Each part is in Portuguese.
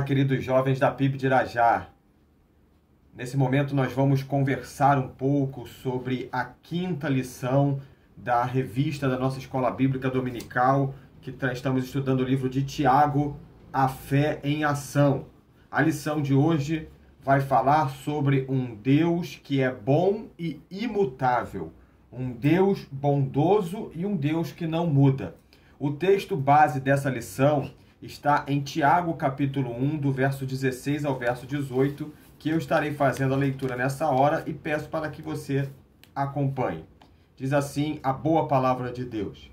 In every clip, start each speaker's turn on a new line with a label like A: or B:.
A: Olá, queridos jovens da PIB de Irajá. Nesse momento nós vamos conversar um pouco sobre a quinta lição da revista da nossa Escola Bíblica Dominical, que estamos estudando o livro de Tiago, A Fé em Ação. A lição de hoje vai falar sobre um Deus que é bom e imutável, um Deus bondoso e um Deus que não muda. O texto base dessa lição está em Tiago, capítulo 1, do verso 16 ao verso 18, que eu estarei fazendo a leitura nessa hora e peço para que você acompanhe. Diz assim a boa palavra de Deus.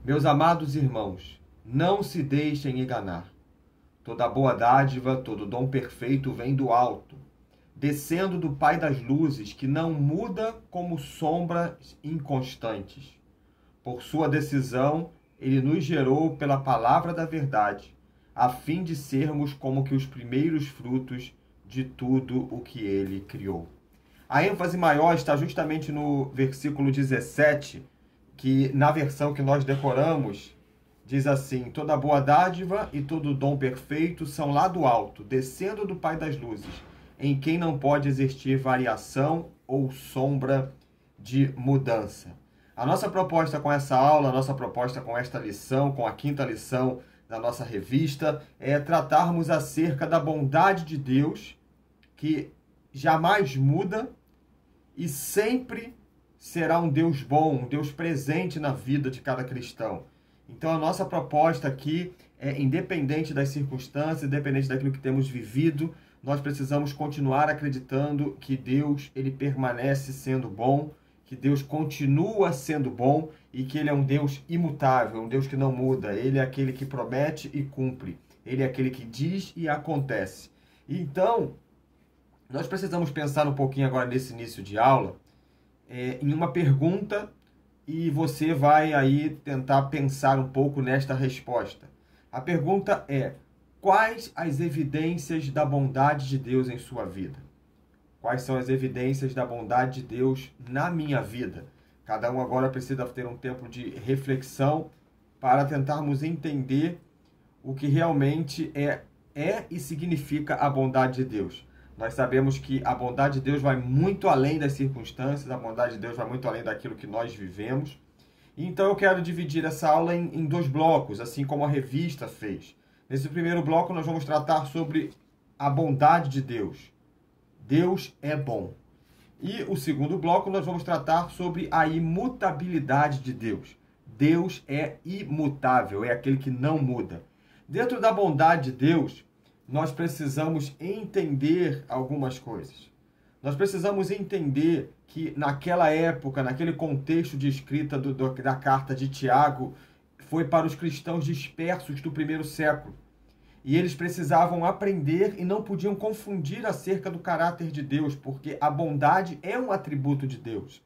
A: Meus amados irmãos, não se deixem enganar. Toda boa dádiva, todo dom perfeito vem do alto, descendo do Pai das luzes, que não muda como sombras inconstantes. Por sua decisão, ele nos gerou pela palavra da verdade, a fim de sermos como que os primeiros frutos de tudo o que ele criou. A ênfase maior está justamente no versículo 17, que na versão que nós decoramos, diz assim: toda boa dádiva e todo dom perfeito são lá do alto, descendo do Pai das luzes, em quem não pode existir variação ou sombra de mudança. A nossa proposta com essa aula, a nossa proposta com esta lição, com a quinta lição da nossa revista, é tratarmos acerca da bondade de Deus, que jamais muda e sempre será um Deus bom, um Deus presente na vida de cada cristão. Então a nossa proposta aqui é, independente das circunstâncias, independente daquilo que temos vivido, nós precisamos continuar acreditando que Deus, ele permanece sendo bom, que Deus continua sendo bom e que ele é um Deus imutável, um Deus que não muda. Ele é aquele que promete e cumpre. Ele é aquele que diz e acontece. Então, nós precisamos pensar um pouquinho agora nesse início de aula em uma pergunta e você vai aí tentar pensar um pouco nesta resposta. A pergunta é: quais as evidências da bondade de Deus em sua vida? Quais são as evidências da bondade de Deus na minha vida? Cada um agora precisa ter um tempo de reflexão para tentarmos entender o que realmente é e significa a bondade de Deus. Nós sabemos que a bondade de Deus vai muito além das circunstâncias, a bondade de Deus vai muito além daquilo que nós vivemos. Então eu quero dividir essa aula em dois blocos, assim como a revista fez. Nesse primeiro bloco nós vamos tratar sobre a bondade de Deus. Deus é bom. E o segundo bloco nós vamos tratar sobre a imutabilidade de Deus. Deus é imutável, é aquele que não muda. Dentro da bondade de Deus, nós precisamos entender algumas coisas. Nós precisamos entender que naquela época, naquele contexto de escrita da carta de Tiago, foi para os cristãos dispersos do primeiro século. E eles precisavam aprender e não podiam confundir acerca do caráter de Deus, porque a bondade é um atributo de Deus.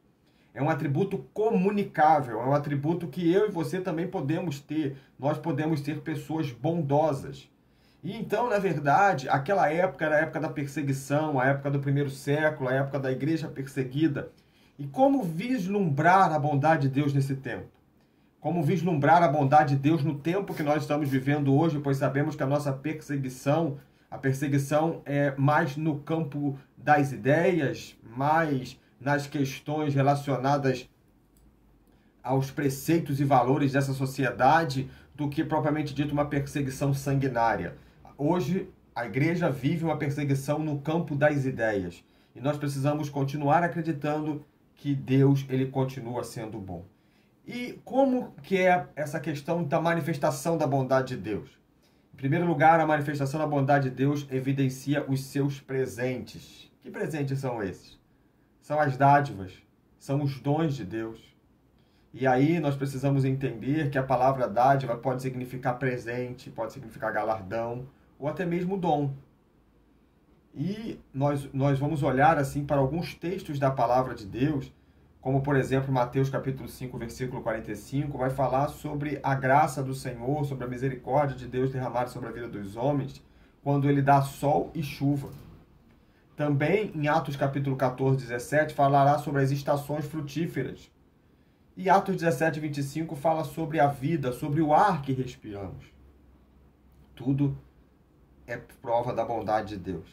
A: É um atributo comunicável, é um atributo que eu e você também podemos ter. Nós podemos ser pessoas bondosas. E então, na verdade, aquela época era a época da perseguição, a época do primeiro século, a época da igreja perseguida. E como vislumbrar a bondade de Deus nesse tempo? Como vislumbrar a bondade de Deus no tempo que nós estamos vivendo hoje, pois sabemos que a nossa perseguição, a perseguição é mais no campo das ideias, mais nas questões relacionadas aos preceitos e valores dessa sociedade, do que propriamente dito uma perseguição sanguinária. Hoje, a igreja vive uma perseguição no campo das ideias. E nós precisamos continuar acreditando que Deus, ele continua sendo bom. E como que é essa questão da manifestação da bondade de Deus? Em primeiro lugar, a manifestação da bondade de Deus evidencia os seus presentes. Que presentes são esses? São as dádivas, são os dons de Deus. E aí nós precisamos entender que a palavra dádiva pode significar presente, pode significar galardão, ou até mesmo dom. E nós vamos olhar assim para alguns textos da palavra de Deus, como, por exemplo, Mateus capítulo 5, versículo 45, vai falar sobre a graça do Senhor, sobre a misericórdia de Deus derramada sobre a vida dos homens, quando ele dá sol e chuva. Também, em Atos capítulo 14, 17, falará sobre as estações frutíferas. E Atos 17, 25 fala sobre a vida, sobre o ar que respiramos. Tudo é prova da bondade de Deus.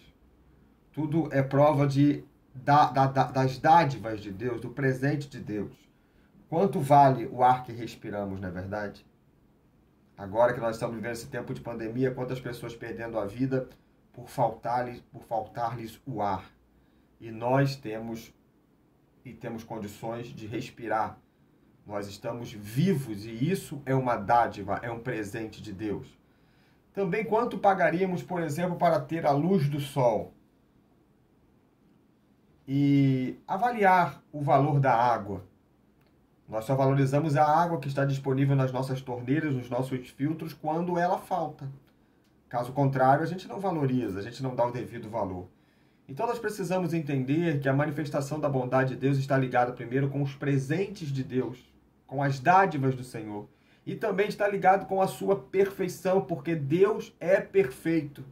A: Tudo é prova das dádivas de Deus, do presente de Deus. Quanto vale o ar que respiramos, não é verdade? Agora que nós estamos vivendo esse tempo de pandemia, quantas pessoas perdendo a vida por faltar-lhes o ar. E nós temos condições de respirar. Nós estamos vivos e isso é uma dádiva, é um presente de Deus. Também quanto pagaríamos, por exemplo, para ter a luz do sol? E avaliar o valor da água. Nós só valorizamos a água que está disponível nas nossas torneiras, nos nossos filtros, quando ela falta. Caso contrário, a gente não valoriza, a gente não dá o devido valor. Então nós precisamos entender que a manifestação da bondade de Deus está ligada primeiro com os presentes de Deus, com as dádivas do Senhor. E também está ligado com a sua perfeição, porque Deus é perfeito.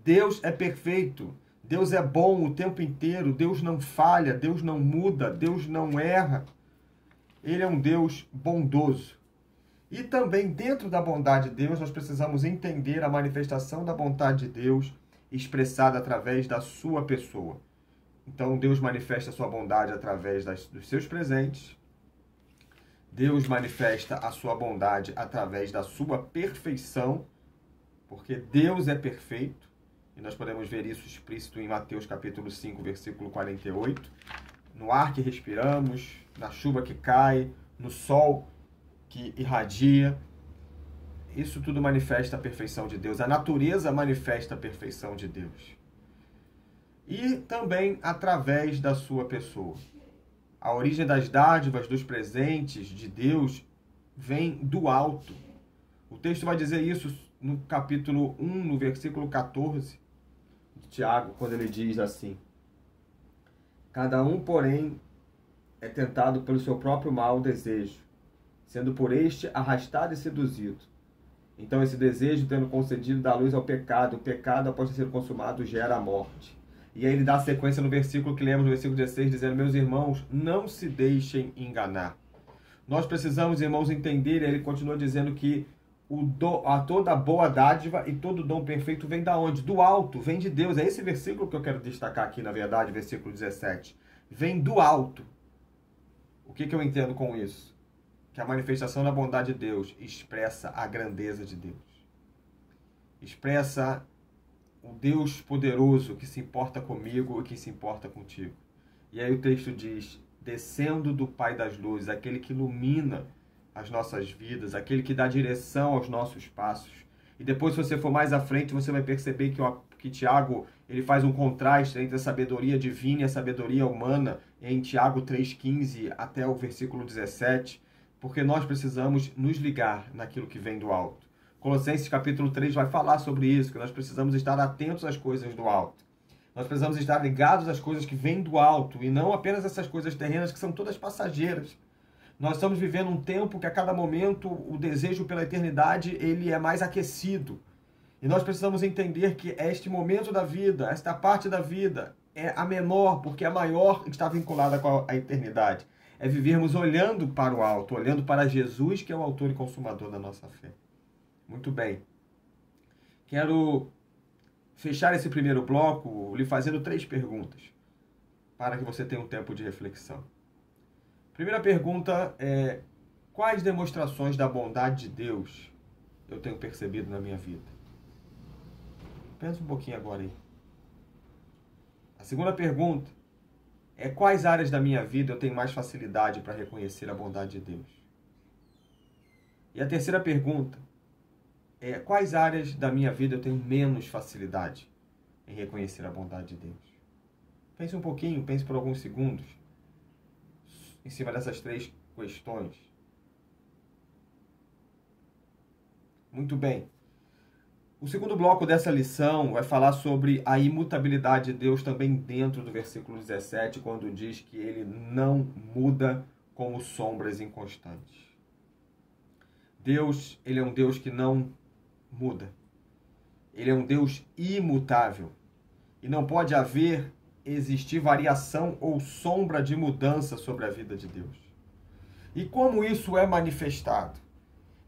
A: Deus é perfeito. Deus é bom o tempo inteiro. Deus não falha, Deus não muda, Deus não erra. Ele é um Deus bondoso. E também dentro da bondade de Deus, nós precisamos entender a manifestação da bondade de Deus expressada através da sua pessoa. Então Deus manifesta a sua bondade através dos seus presentes. Deus manifesta a sua bondade através da sua perfeição, porque Deus é perfeito. E nós podemos ver isso explícito em Mateus capítulo 5, versículo 48. No ar que respiramos, na chuva que cai, no sol que irradia. Isso tudo manifesta a perfeição de Deus. A natureza manifesta a perfeição de Deus. E também através da sua pessoa. A origem das dádivas, dos presentes de Deus, vem do alto. O texto vai dizer isso no capítulo 1, no versículo 14 de Tiago, quando ele diz assim: cada um, porém, é tentado pelo seu próprio mau desejo, sendo por este arrastado e seduzido. Então esse desejo, tendo concedido, dá luz ao pecado. O pecado, após ter sido consumado, gera a morte. E aí ele dá a sequência no versículo que lemos, no versículo 16, dizendo: meus irmãos, não se deixem enganar. Nós precisamos, irmãos, entender, ele continua dizendo que toda boa dádiva e todo dom perfeito vem da onde? Do alto, vem de Deus. É esse versículo que eu quero destacar aqui, na verdade, versículo 17. Vem do alto. O que eu entendo com isso? Que a manifestação da bondade de Deus expressa a grandeza de Deus. Expressa o Deus poderoso que se importa comigo e que se importa contigo. E aí o texto diz: descendo do Pai das luzes, aquele que ilumina as nossas vidas, aquele que dá direção aos nossos passos. E depois, se você for mais à frente, você vai perceber que Tiago ele faz um contraste entre a sabedoria divina e a sabedoria humana, em Tiago 3,15 até o versículo 17, porque nós precisamos nos ligar naquilo que vem do alto. Colossenses capítulo 3 vai falar sobre isso, que nós precisamos estar atentos às coisas do alto. Nós precisamos estar ligados às coisas que vêm do alto, e não apenas essas coisas terrenas que são todas passageiras. Nós estamos vivendo um tempo que a cada momento o desejo pela eternidade ele é mais aquecido. E nós precisamos entender que este momento da vida, esta parte da vida, é a menor, porque a maior está vinculada com a eternidade. É vivermos olhando para o alto, olhando para Jesus, que é o autor e consumador da nossa fé. Muito bem. Quero fechar esse primeiro bloco lhe fazendo 3 perguntas, para que você tenha um tempo de reflexão. Primeira pergunta é: quais demonstrações da bondade de Deus eu tenho percebido na minha vida? Pensa um pouquinho agora aí. A segunda pergunta é: quais áreas da minha vida eu tenho mais facilidade para reconhecer a bondade de Deus? E a terceira pergunta é: quais áreas da minha vida eu tenho menos facilidade em reconhecer a bondade de Deus? Pense um pouquinho, pense por alguns segundos em cima dessas 3 questões. Muito bem. O segundo bloco dessa lição vai falar sobre a imutabilidade de Deus também dentro do versículo 17, quando diz que ele não muda como sombras inconstantes. Deus, ele é um Deus que não muda. Ele é um Deus imutável. E não pode existir variação ou sombra de mudança sobre a vida de Deus. E como isso é manifestado?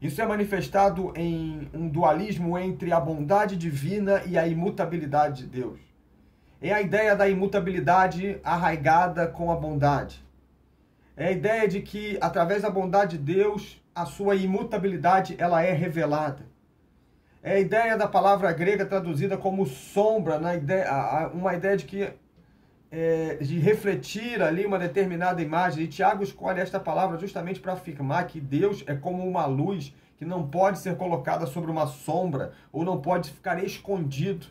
A: Isso é manifestado em um dualismo entre a bondade divina e a imutabilidade de Deus. É a ideia da imutabilidade arraigada com a bondade. É a ideia de que, através da bondade de Deus, a sua imutabilidade ela é revelada. É a ideia da palavra grega traduzida como sombra, uma ideia de que de refletir ali uma determinada imagem. E Tiago escolhe esta palavra justamente para afirmar que Deus é como uma luz que não pode ser colocada sobre uma sombra ou não pode ficar escondido.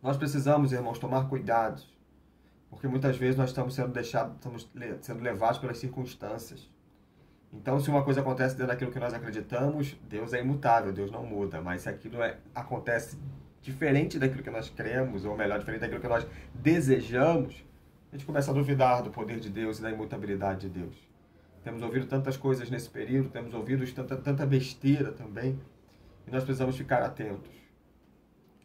A: Nós precisamos, irmãos, tomar cuidado, porque muitas vezes nós estamos sendo levados pelas circunstâncias. Então, se uma coisa acontece dentro daquilo que nós acreditamos, Deus é imutável, Deus não muda. Mas se aquilo acontece diferente daquilo que nós cremos, ou melhor, diferente daquilo que nós desejamos, a gente começa a duvidar do poder de Deus e da imutabilidade de Deus. Temos ouvido tantas coisas nesse período, temos ouvido tanta besteira também, e nós precisamos ficar atentos.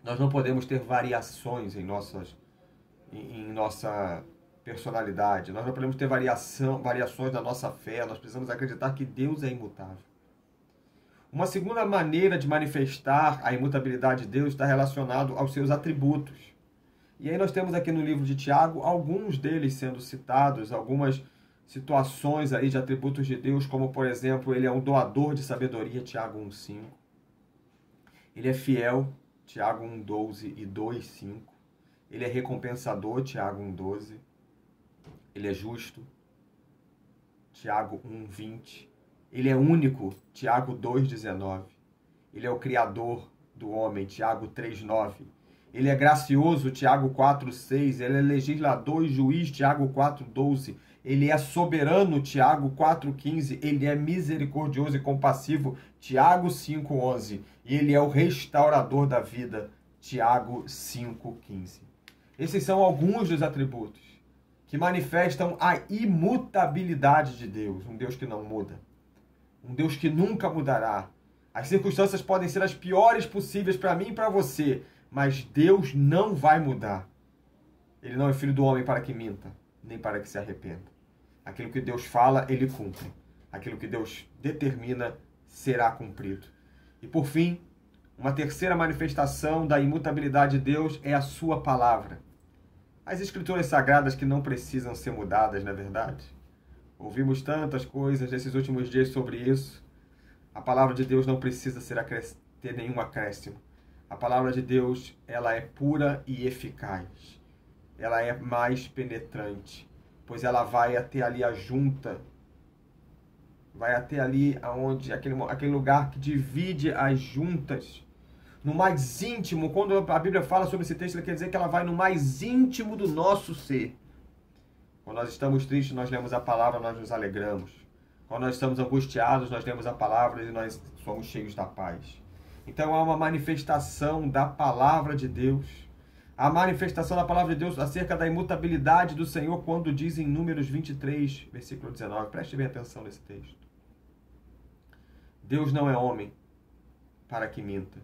A: Nós não podemos ter variações em nossa personalidade, nós não podemos ter variações na nossa fé, nós precisamos acreditar que Deus é imutável. Uma segunda maneira de manifestar a imutabilidade de Deus está relacionado aos seus atributos. E aí nós temos aqui no livro de Tiago alguns deles sendo citados, algumas situações aí de atributos de Deus, como por exemplo, ele é um doador de sabedoria, Tiago 1,5. Ele é fiel, Tiago 1,12 e 2,5. Ele é recompensador, Tiago 1,12. Ele é justo, Tiago 1,20. Ele é único, Tiago 2,19. Ele é o criador do homem, Tiago 3,9. Ele é gracioso, Tiago 4,6. Ele é legislador e juiz, Tiago 4,12. Ele é soberano, Tiago 4,15. Ele é misericordioso e compassivo, Tiago 5,11. E ele é o restaurador da vida, Tiago 5,15. Esses são alguns dos atributos que manifestam a imutabilidade de Deus, um Deus que não muda, um Deus que nunca mudará. As circunstâncias podem ser as piores possíveis para mim e para você, mas Deus não vai mudar. Ele não é filho do homem para que minta, nem para que se arrependa. Aquilo que Deus fala, ele cumpre. Aquilo que Deus determina será cumprido. E por fim, uma terceira manifestação da imutabilidade de Deus é a sua palavra. As escrituras sagradas que não precisam ser mudadas, não é verdade? Ouvimos tantas coisas nesses últimos dias sobre isso. A palavra de Deus não precisa ter nenhum acréscimo. A palavra de Deus, ela é pura e eficaz. Ela é mais penetrante, pois ela vai até ali a junta, vai até ali aquele lugar que divide as juntas, no mais íntimo. Quando a Bíblia fala sobre esse texto, ela quer dizer que ela vai no mais íntimo do nosso ser. Quando nós estamos tristes, nós lemos a palavra, nós nos alegramos. Quando nós estamos angustiados, nós lemos a palavra e nós somos cheios da paz. Então há uma manifestação da palavra de Deus. A manifestação da palavra de Deus acerca da imutabilidade do Senhor, quando diz em Números 23, versículo 19. Preste bem atenção nesse texto. Deus não é homem para que minta,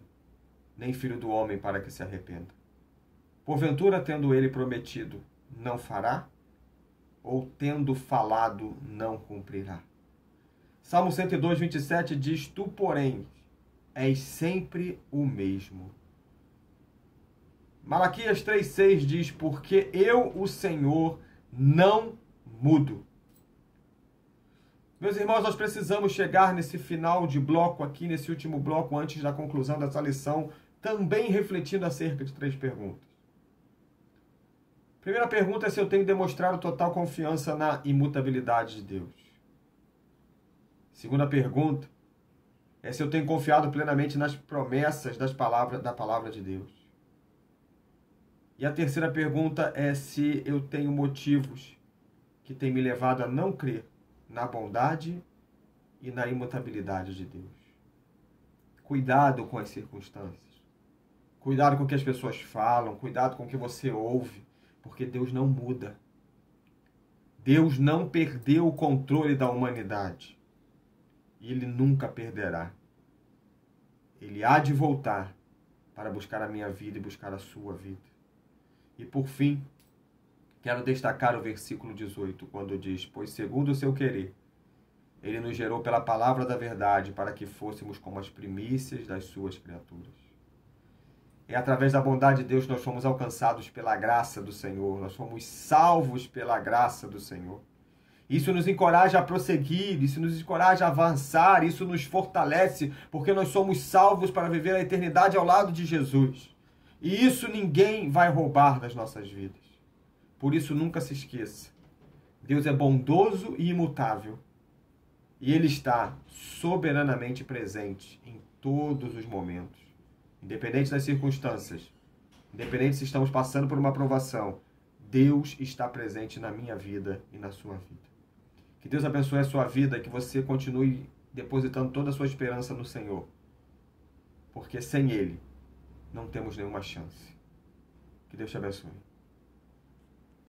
A: nem filho do homem para que se arrependa. Porventura, tendo ele prometido, não fará? Ou tendo falado, não cumprirá? Salmo 102, 27 diz: Tu, porém, és sempre o mesmo. Malaquias 3,6 diz: Porque eu, o Senhor, não mudo. Meus irmãos, nós precisamos chegar nesse final de bloco aqui, nesse último bloco, antes da conclusão dessa lição, também refletindo acerca de 3 perguntas. Primeira pergunta é se eu tenho demonstrado total confiança na imutabilidade de Deus. Segunda pergunta é se eu tenho confiado plenamente nas promessas da palavra de Deus. E a terceira pergunta é se eu tenho motivos que têm me levado a não crer na bondade e na imutabilidade de Deus. Cuidado com as circunstâncias. Cuidado com o que as pessoas falam. Cuidado com o que você ouve. Porque Deus não muda. Deus não perdeu o controle da humanidade. E Ele nunca perderá. Ele há de voltar para buscar a minha vida e buscar a sua vida. E por fim, quero destacar o versículo 18, quando diz: Pois segundo o seu querer, Ele nos gerou pela palavra da verdade para que fôssemos como as primícias das suas criaturas. E através da bondade de Deus nós fomos alcançados pela graça do Senhor. Nós fomos salvos pela graça do Senhor. Isso nos encoraja a prosseguir, isso nos encoraja a avançar, isso nos fortalece, porque nós somos salvos para viver a eternidade ao lado de Jesus. E isso ninguém vai roubar das nossas vidas. Por isso nunca se esqueça. Deus é bondoso e imutável. E Ele está soberanamente presente em todos os momentos. Independente das circunstâncias, independente se estamos passando por uma provação, Deus está presente na minha vida e na sua vida. Que Deus abençoe a sua vida, que você continue depositando toda a sua esperança no Senhor. Porque sem Ele, não temos nenhuma chance. Que Deus te abençoe.